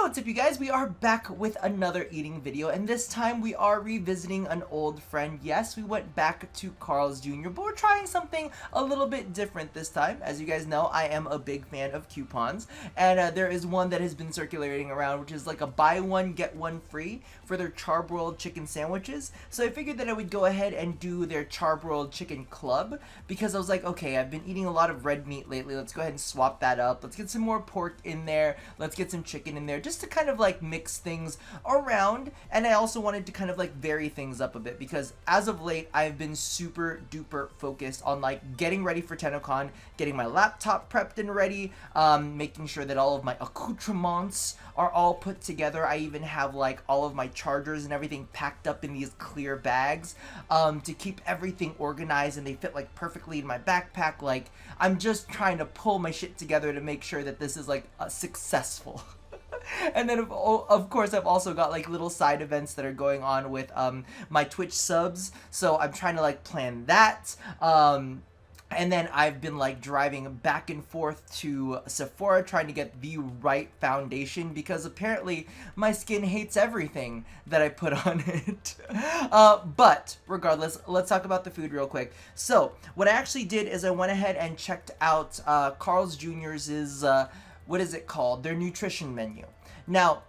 What's up, you guys? We are back with another eating video, and this time we are revisiting an old friend. Yes, we went back to Carl's Jr., but we're trying something a little bit different this time. As you guys know, I am a big fan of coupons, and there is one that has been circulating around, which is like a buy one, get one free for their charbroiled chicken sandwiches. So I figured that I would go ahead and do their Charbroiled Chicken Club, because I was like, okay, I've been eating a lot of red meat lately. Let's go ahead and swap that up. Let's get some more pork in there. Let's get some chicken in there, just to kind of like mix things around. And I also wanted to kind of like vary things up a bit, because as of late I've been super duper focused on like getting ready for TennoCon, getting my laptop prepped and ready, making sure that all of my accoutrements are all put together. I even have like all of my chargers and everything packed up in these clear bags to keep everything organized, and they fit like perfectly in my backpack. Like, I'm just trying to pull my shit together to make sure that this is like successful. And then of course I've also got like little side events that are going on with my Twitch subs, so I'm trying to like plan that. And then I've been like driving back and forth to Sephora trying to get the right foundation, because apparently my skin hates everything that I put on it. But regardless, let's talk about the food real quick. So what I actually did is I went ahead and checked out Carl's Jr.'s what is it called? Their nutrition menu. Now,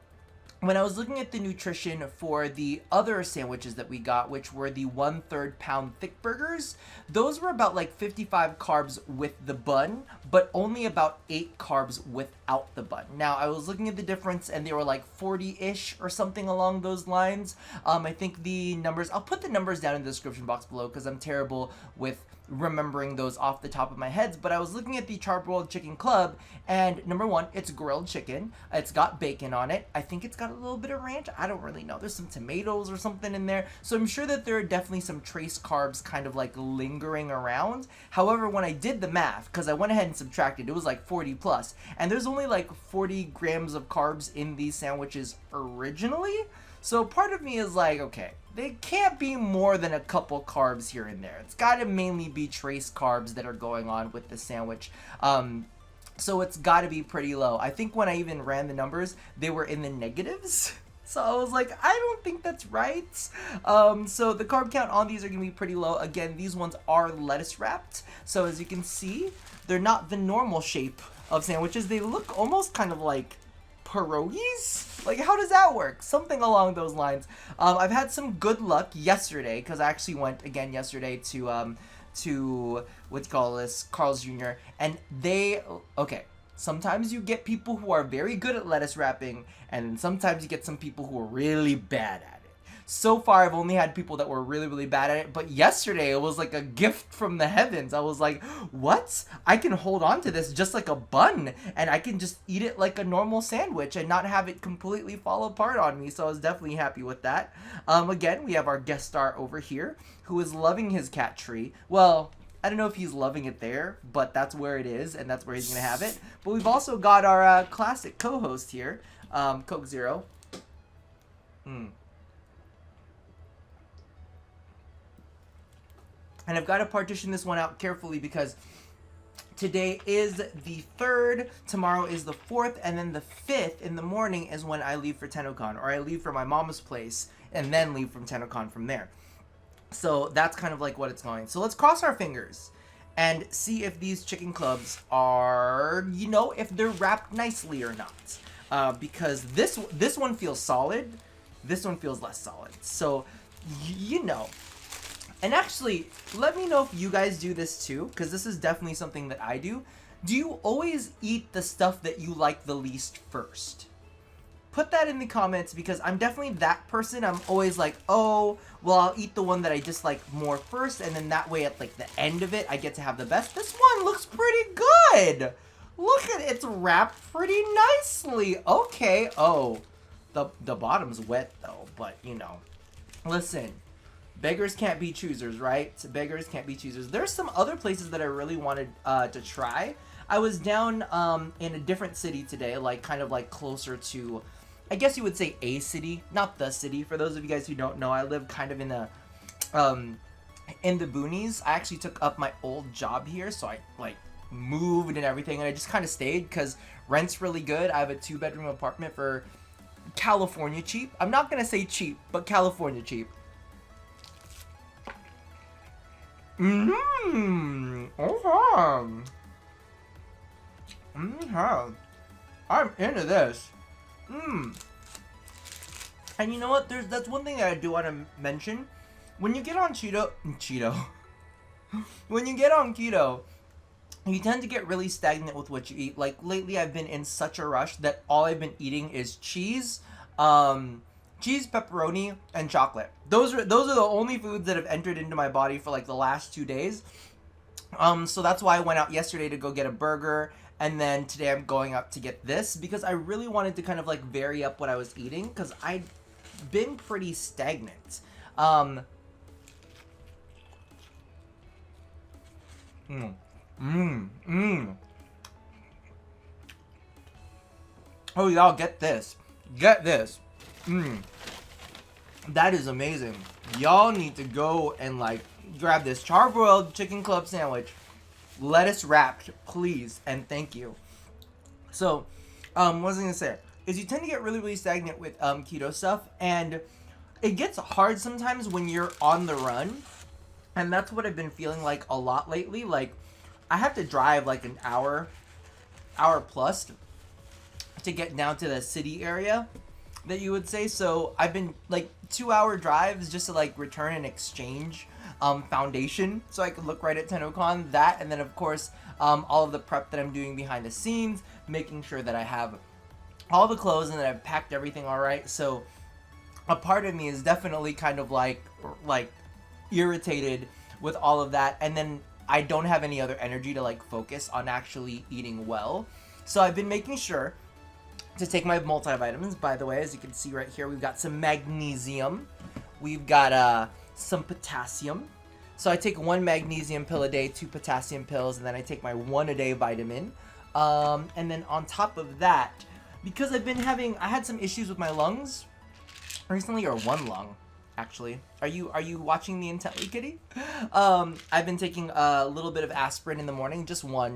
when I was looking at the nutrition for the other sandwiches that we got, which were the 1/3 pound thick burgers, those were about like 55 carbs with the bun, but only about 8 carbs without the bun. Now, I was looking at the difference and they were like 40-ish or something along those lines. I think the numbers, I'll put the numbers down in the description box below because I'm terrible with remembering those off the top of my head. But I was looking at the Charbroiled Chicken Club, and number one, it's grilled chicken. It's got bacon on it. I think it's got a little bit of ranch. I don't really know. There's some tomatoes or something in there. So I'm sure that there are definitely some trace carbs kind of like lingering around. However, when I did the math, because I went ahead and subtracted, it was like 40 plus. And there's only like 40 grams of carbs in these sandwiches originally. So part of me is like, okay, they can't be more than a couple carbs here and there. It's got to mainly be trace carbs that are going on with the sandwich. So it's got to be pretty low. I think when I even ran the numbers, they were in the negatives. So I was like, I don't think that's right. So the carb count on these are going to be pretty low. Again, these ones are lettuce wrapped. So as you can see, they're not the normal shape of sandwiches. They look almost kind of like pierogies? Like, how does that work? Something along those lines. I've had some good luck yesterday, because I actually went again yesterday to what's called this Carl's Jr. and okay, sometimes you get people who are very good at lettuce wrapping, and sometimes you get some people who are really bad at it. So far, I've only had people that were really, really bad at it, but yesterday it was like a gift from the heavens. I was like, what? I can hold on to this just like a bun, and I can just eat it like a normal sandwich and not have it completely fall apart on me, so I was definitely happy with that. Again, we have our guest star over here, who is loving his cat tree. Well, I don't know if he's loving it there, but that's where it is, and that's where he's going to have it. But we've also got our classic co-host here, Coke Zero. And I've got to partition this one out carefully, because today is the 3rd, tomorrow is the 4th, and then the 5th in the morning is when I leave for TennoCon, or I leave for my mama's place and then leave from TennoCon from there. So that's kind of like what it's going. So let's cross our fingers and see if these chicken clubs are, you know, if they're wrapped nicely or not. Because this one feels solid, this one feels less solid. So, you know. And actually, let me know if you guys do this too, because this is definitely something that I do. Do you always eat the stuff that you like the least first? Put that in the comments, because I'm definitely that person. I'm always like, oh, well, I'll eat the one that I dislike more first, and then that way at like the end of it, I get to have the best. This one looks pretty good. Look at it, it's wrapped pretty nicely. Okay, oh, the bottom's wet though, but you know, listen. Beggars can't be choosers, right? Beggars can't be choosers. There's some other places that I really wanted to try. I was down in a different city today, like kind of like closer to, I guess you would say a city, not the city. For those of you guys who don't know, I live kind of in the boonies. I actually took up my old job here, so I like moved and everything, and I just kind of stayed because rent's really good. I have a 2-bedroom apartment for California cheap. I'm not gonna say cheap, but California cheap. Mmm. Okay. Okay. I'm into this. Mmm. And you know what? That's one thing that I do want to mention. When you get on when you get on keto, you tend to get really stagnant with what you eat. Like lately, I've been in such a rush that all I've been eating is cheese, cheese, pepperoni, and chocolate. Those are the only foods that have entered into my body for like the last 2 days. So that's why I went out yesterday to go get a burger, and then today I'm going out to get this because I really wanted to kind of like vary up what I was eating because I'd been pretty stagnant. Mm. Oh, y'all, get this. Get this. That is amazing. Y'all need to go and like grab this Charbroiled Chicken Club sandwich. Lettuce wrapped, please, and thank you. So, what was I gonna say? Is you tend to get really, really stagnant with keto stuff, and it gets hard sometimes when you're on the run. And that's what I've been feeling like a lot lately. Like, I have to drive like an hour plus to get down to the city area that you would say. So I've been like 2-hour drives just to like return and exchange foundation so I could look right at TennoCon. That, and then of course all of the prep that I'm doing behind the scenes, making sure that I have all the clothes and that I've packed everything all right. So a part of me is definitely kind of like irritated with all of that, and then I don't have any other energy to like focus on actually eating well. So I've been making sure to take my multivitamins. By the way, as you can see right here, we've got some magnesium, we've got some potassium. So I take 1 magnesium pill a day, 2 potassium pills, and then I take my 1 a day vitamin. And then on top of that, because I had some issues with my lungs recently, or one lung actually. Are you watching me intently, kitty? I've been taking a little bit of aspirin in the morning, just one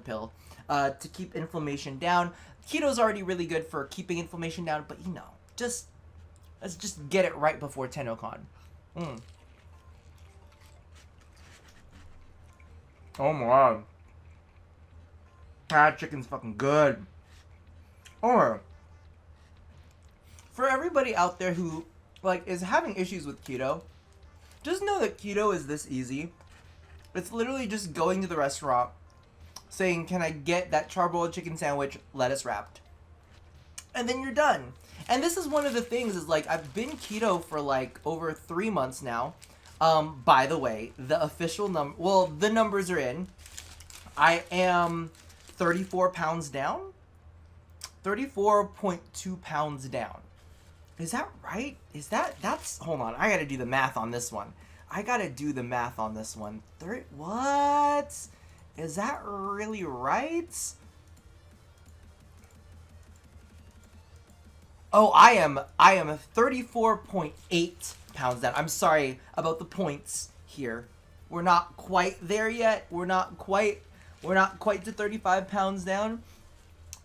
pill, to keep inflammation down. Keto's already really good for keeping inflammation down, but you know, let's just get it right before TennoCon. Oh my god. That chicken's fucking good. Or for everybody out there who like is having issues with keto, just know that keto is this easy. It's literally just going to the restaurant, saying, "Can I get that charbroiled chicken sandwich, lettuce wrapped?" And then you're done. And this is one of the things is like I've been keto for like over 3 months now. By the way, the official the numbers are in. I am 34 pounds down. 34.2 pounds down. Is that right? That's, hold on, I gotta do the math on this one. What? Is that really right? Oh, I am 34.8 pounds down. I'm sorry about the points here. We're not quite there yet. We're not quite to 35 pounds down,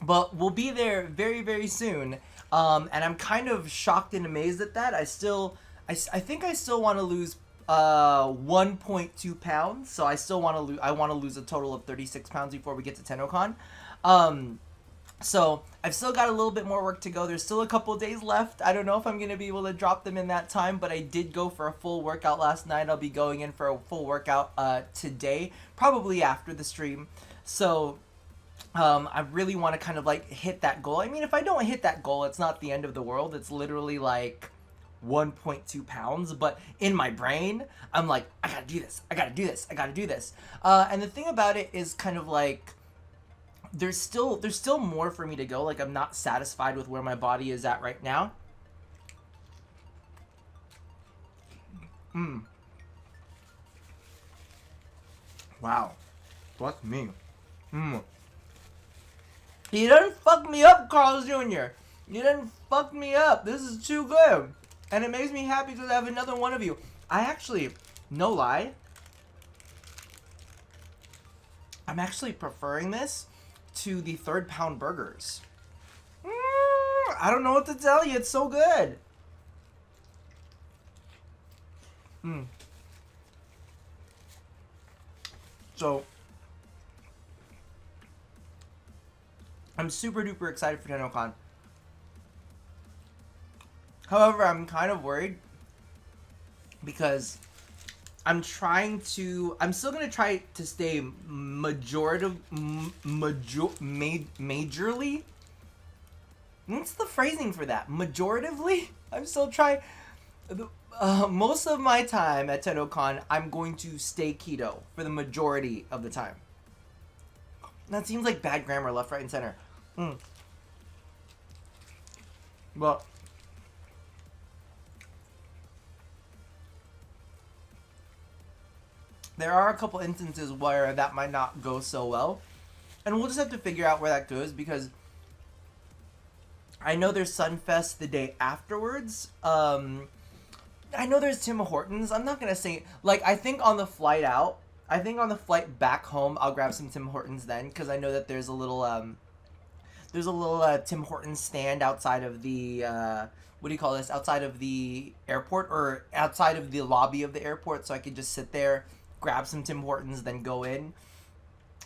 but we'll be there very, very soon. And I'm kind of shocked and amazed at that. I think I still want to lose 1.2 pounds. So I want to lose a total of 36 pounds before we get to TennoCon. So I've still got a little bit more work to go. There's still a couple of days left. I don't know if I'm going to be able to drop them in that time, but I did go for a full workout last night. I'll be going in for a full workout today, probably after the stream. So I really want to kind of like hit that goal. I mean, if I don't hit that goal, it's not the end of the world. It's literally like 1.2 pounds, but in my brain, I'm like, I gotta do this. And the thing about it is kind of like, there's still more for me to go. Like, I'm not satisfied with where my body is at right now. Wow. Fuck me. You done fucked me up, Carlos Jr. You done fucked me up. This is too good. And it makes me happy because I have another one of you. I actually, no lie, I'm actually preferring this to the 3rd pound burgers. I don't know what to tell you. It's so good. So, I'm super duper excited for TennoCon. However, I'm kind of worried because I'm still gonna try to stay majorly. What's the phrasing for that? Majoritively? I'm still trying. Most of my time at TennoCon, I'm going to stay keto for the majority of the time. That seems like bad grammar, left, right, and center. But there are a couple instances where that might not go so well. And we'll just have to figure out where that goes, because I know there's Sunfest the day afterwards. I know there's Tim Hortons. I'm not going to say... Like, I think on the flight back home, I'll grab some Tim Hortons then, because I know that there's a little Tim Hortons stand outside of the... what do you call this? Outside of the airport, or outside of the lobby of the airport, so I could just sit there, grab some Tim Hortons, then go in.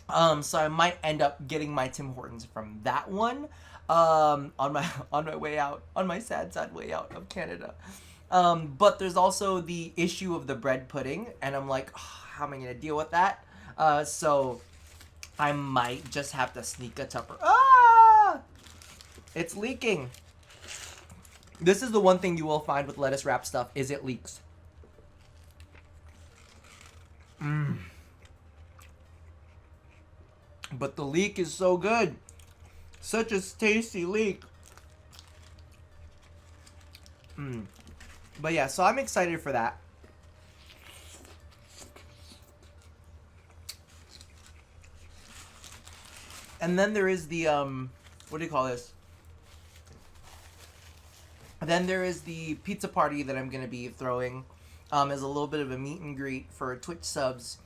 So I might end up getting my Tim Hortons from that one on my way out, on my sad way out of Canada. But there's also the issue of the bread pudding, and I'm like, oh, how am I gonna deal with that? So I might just have to sneak a Tupper. Ah! It's leaking. This is the one thing you will find with lettuce wrap stuff, is it leaks. But the leek is so good. Such a tasty leek. But yeah, so I'm excited for that. And then there is the, what do you call this? Then there is the pizza party that I'm going to be throwing as a little bit of a meet and greet for Twitch subs.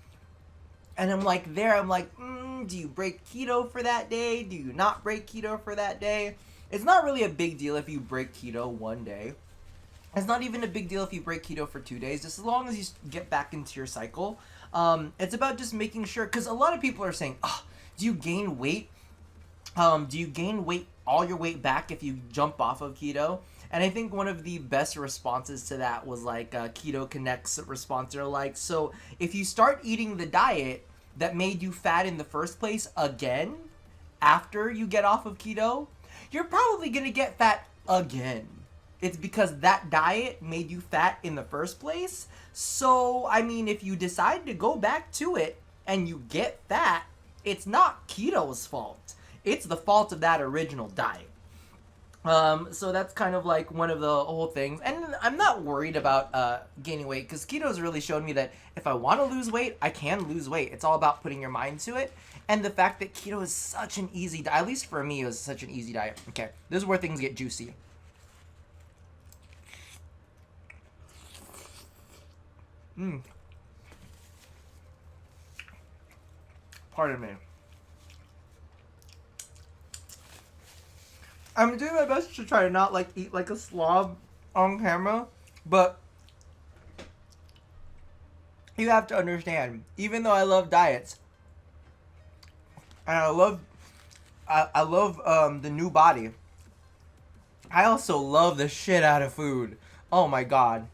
And I'm like, do you break keto for that day? Do you not break keto for that day? It's not really a big deal if you break keto one day. It's not even a big deal if you break keto for 2 days, just as long as you get back into your cycle. It's about just making sure, because a lot of people are saying, do you gain weight? Do you gain weight, all your weight back if you jump off of keto? And I think one of the best responses to that was like Keto Connect's response. They're like, so if you start eating the diet that made you fat in the first place again, after you get off of keto, you're probably going to get fat again. It's because that diet made you fat in the first place. So, I mean, if you decide to go back to it and you get fat, it's not keto's fault. It's the fault of that original diet. So that's kind of like one of the whole things. And I'm not worried about gaining weight, because keto's really shown me that if I want to lose weight, I can lose weight. It's all about putting your mind to it. And the fact that keto is such an easy diet, at least for me, it was such an easy diet. Okay, this is where things get juicy. Pardon me. I'm doing my best to try to not eat like a slob on camera, but you have to understand, even though I love diets and I love the new body, I also love the shit out of food. Oh my god.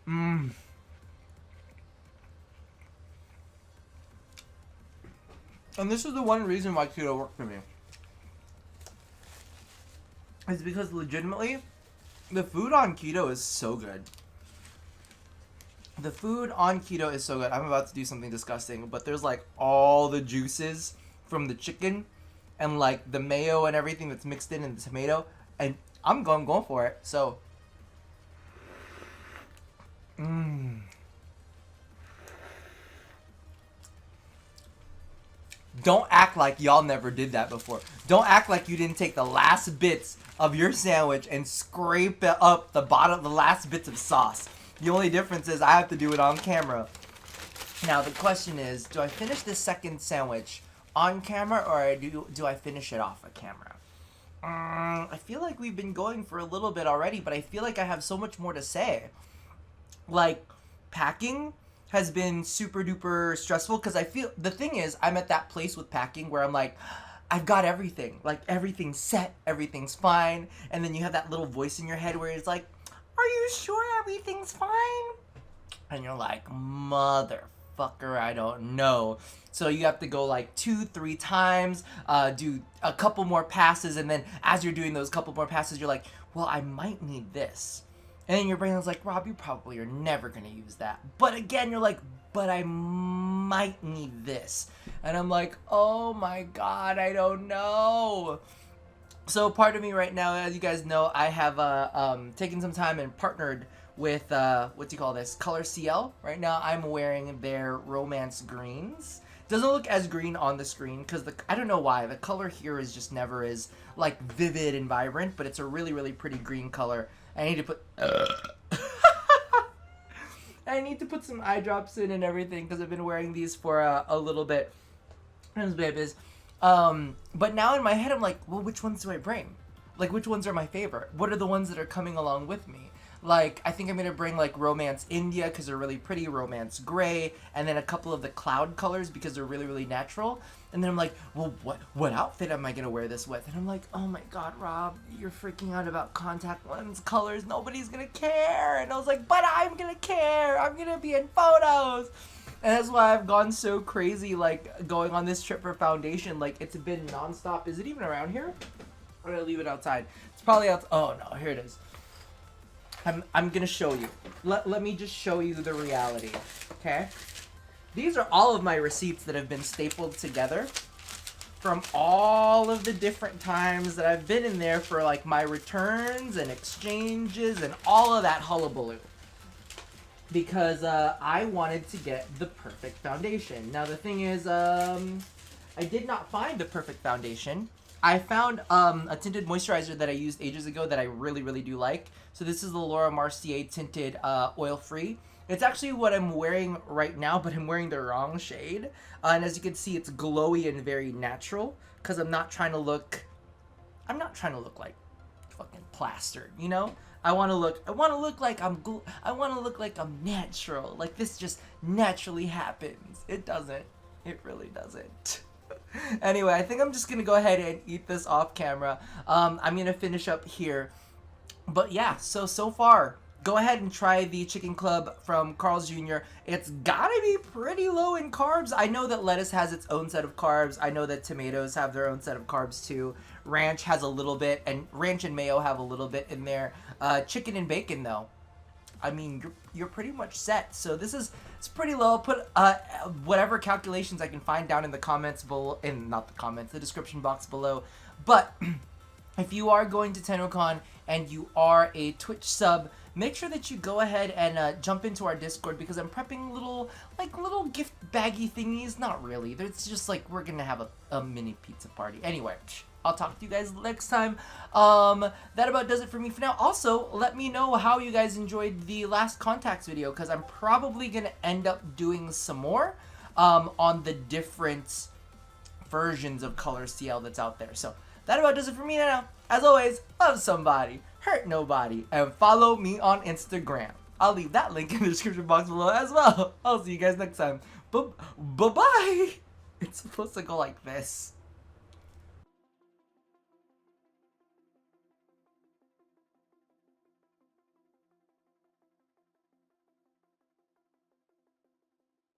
And this is the one reason why keto worked for me. It's because legitimately, the food on keto is so good. The food on keto is so good. I'm about to do something disgusting, but there's like all the juices from the chicken and like the mayo and everything that's mixed in the tomato, and I'm going for it. So, Don't act like y'all never did that before. Don't act like you didn't take the last bits of your sandwich and scrape it up the bottom, the last bits of sauce. The only difference is I have to do it on camera. Now the question is, do I finish the second sandwich on camera, or do I finish it off of camera? I feel like we've been going for a little bit already, but I feel like I have so much more to say. Like, packing has been super duper stressful because I feel the thing is I'm at that place with packing where I'm like, I've got everything. Like, everything's set, everything's fine. And then you have that little voice in your head where it's like, are you sure everything's fine? And you're like, motherfucker, I don't know. So you have to go like 2-3 times, do a couple more passes, and then as you're doing those couple more passes, you're like, well, I might need this. And then your brain is like, Rob, you probably are never going to use that. But again, you're like, but I might need this. And I'm like, oh my God, I don't know. So part of me right now, as you guys know, I have taken some time and partnered with, what do you call this, Color CL. Right now I'm wearing their Romance Greens. Doesn't look as green on the screen because I don't know why, the color here is just never as like vivid and vibrant, but it's a really, really pretty green color. I need to put I need to put some eye drops in and everything because I've been wearing these for a little bit. But now in my head I'm like, well, which ones do I bring? Like, which ones are my favorite? What are the ones that are coming along with me? Like, I think I'm going to bring, like, Romance India because they're really pretty, Romance Gray, and then a couple of the cloud colors because they're really, really natural. And then I'm like, well, what outfit am I going to wear this with? And I'm like, oh my God, Rob, you're freaking out about contact lens colors. Nobody's going to care. And I was like, but I'm going to care. I'm going to be in photos. And that's why I've gone so crazy, like, going on this trip for foundation. Like, it's been nonstop. Is it even around here? I'm going to leave it outside. It's probably out. Oh, no, here it is. I'm gonna show you. Let me just show you the reality, okay? These are all of my receipts that have been stapled together from all of the different times that I've been in there for like my returns and exchanges and all of that hullabaloo. Because I wanted to get the perfect foundation. Now the thing is, I did not find the perfect foundation. I found a tinted moisturizer that I used ages ago that I really, really do like. So this is the Laura Mercier tinted oil-free. It's actually what I'm wearing right now, but I'm wearing the wrong shade. And as you can see, it's glowy and very natural because I'm not trying to look like fucking plastered, you know? I want to look like I'm natural. Like this just naturally happens. It doesn't. It really doesn't. Anyway, I think I'm just gonna go ahead and eat this off camera. I'm gonna finish up here. But yeah, so far, go ahead and try the Chicken Club from Carl's Jr. It's gotta be pretty low in carbs. I know that lettuce has its own set of carbs. I know that tomatoes have their own set of carbs too. Ranch has a little bit, and ranch and mayo have a little bit in there. Chicken and bacon though, I mean, you're pretty much set. So it's pretty low. I'll put whatever calculations I can find down in the comments below, the description box below. But if you are going to TennoCon and you are a Twitch sub, make sure that you go ahead and jump into our Discord because I'm prepping little gift baggy thingies. Not really. It's just like we're gonna have a mini pizza party. Anyway, I'll talk to you guys next time. That about does it for me for now. Also, let me know how you guys enjoyed the last contacts video because I'm probably gonna end up doing some more on the different versions of Color CL that's out there. So that about does it for me now. As always, love somebody, hurt nobody, and follow me on Instagram. I'll leave that link in the description box below as well. I'll see you guys next time. Bye-bye. It's supposed to go like this.